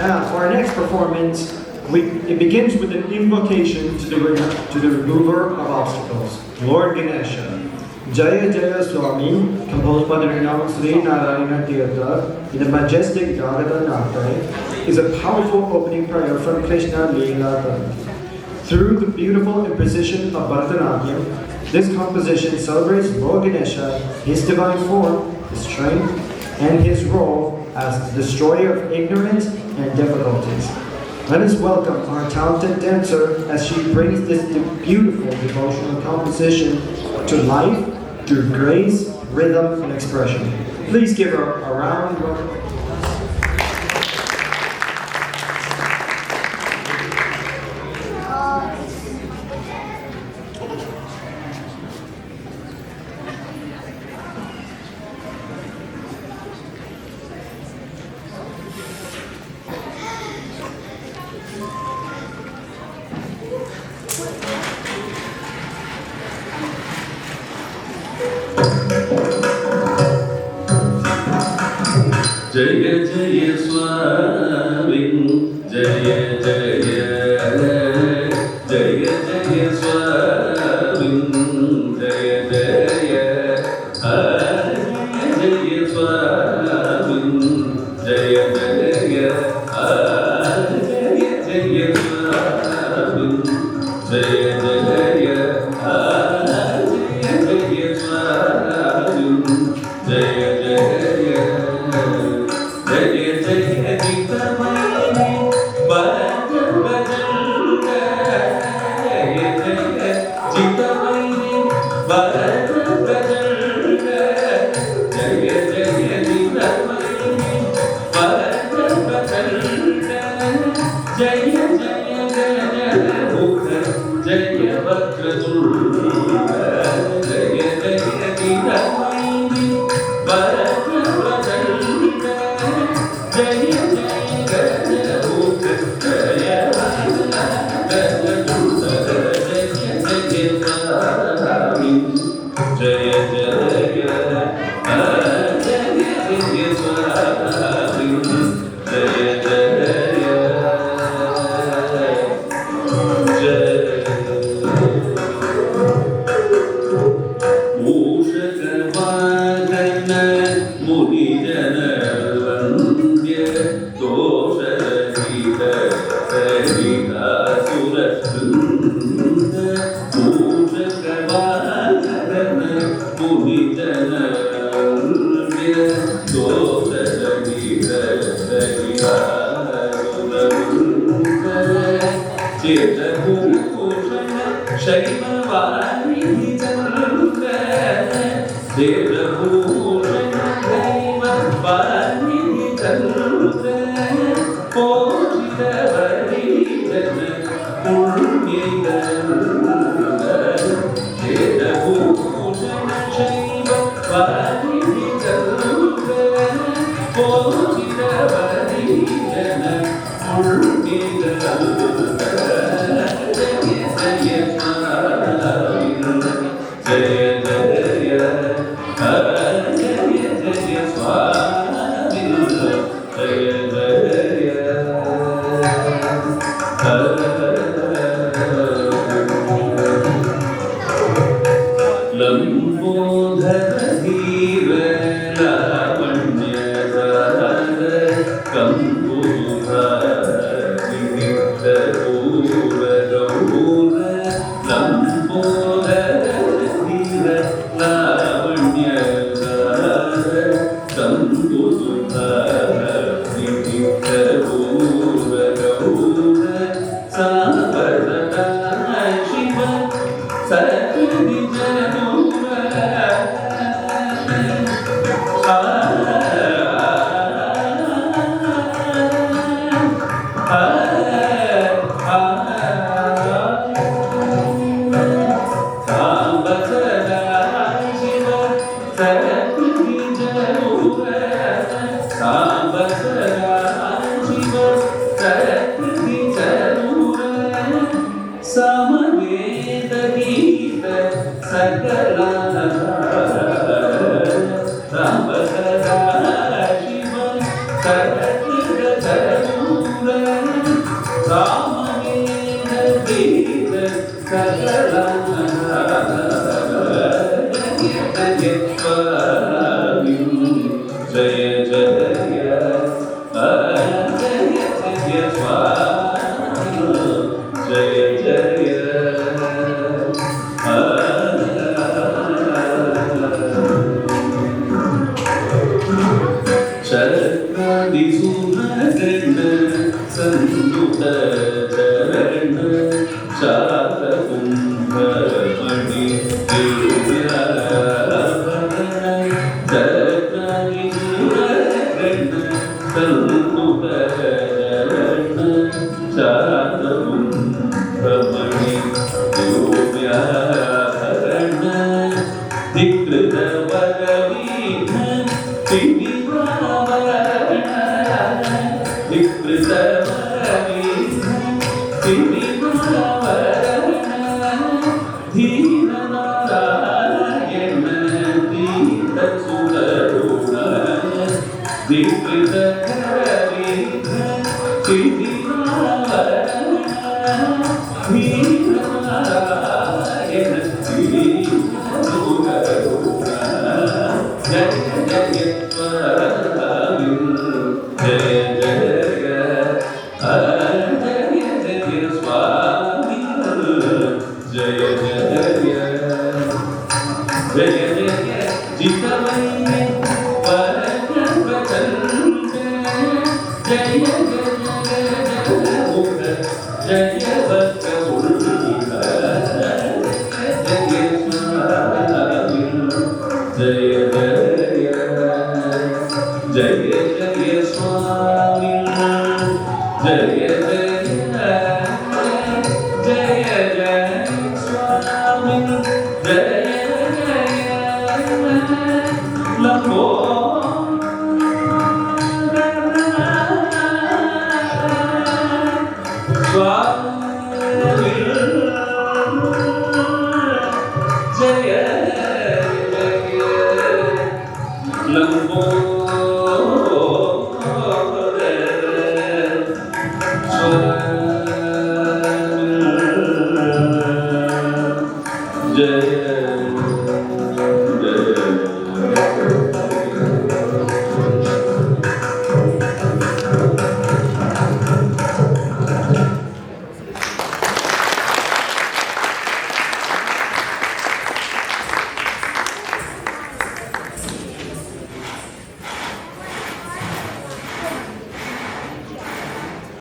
Now, for our next performance, it begins with an invocation to the remover of obstacles, Lord Ganesha. Jaya Jaya Swami, composed by the renowned Sri Narayana Tirtha in the majestic Gagata Nattai, is a powerful opening prayer from Krishna Leela. Through the beautiful imposition of Bharatanatyam, this composition celebrates Lord Ganesha, his divine form, his strength, and his role as the destroyer of ignorance and difficulties. Let us welcome our talented dancer as she brings this beautiful devotional composition to life through grace, rhythm, and expression. Please give her a round of applause. Jaya Jaya Swami, Jaya Jaya, Jaya Jaya Swami, Jaya Jaya, Jaya Swami, Jaya Jaya, Jaya Jaya Swami, Jaya Jaya, Jaya Swami, Jaya Jaya. Jaya Jaya Jita Mai Bharat Badalga Jaya Jaya Jita Mai Bharat Badalga Jaya Jaya Jita Mai Bharat Badalga Jaya Jaya Jaya Mukha Jaya Vakratulga Jaya Jaya Jita Mai Bharat Badalga Jaya Jaya Jaya Mukha Jaya Vakratulga Jaya Jaya Swami Jaya Jaya Jaya Swami Jaya Jaya Mushakavagana Munijana Vandya Dosharahita Sarita Surasunda Mushakavagana Munijana Vandya Dosharahita Sarita Surasunda Cheta Bhushana Shaiva Vani Chandra Deva Bhushana Shaiva Vani Chandra Pojita Varijana Punyidana Cheta Bhushana Shaiva Vani Chandra Pojita Varijana Punyidana Shiva, Love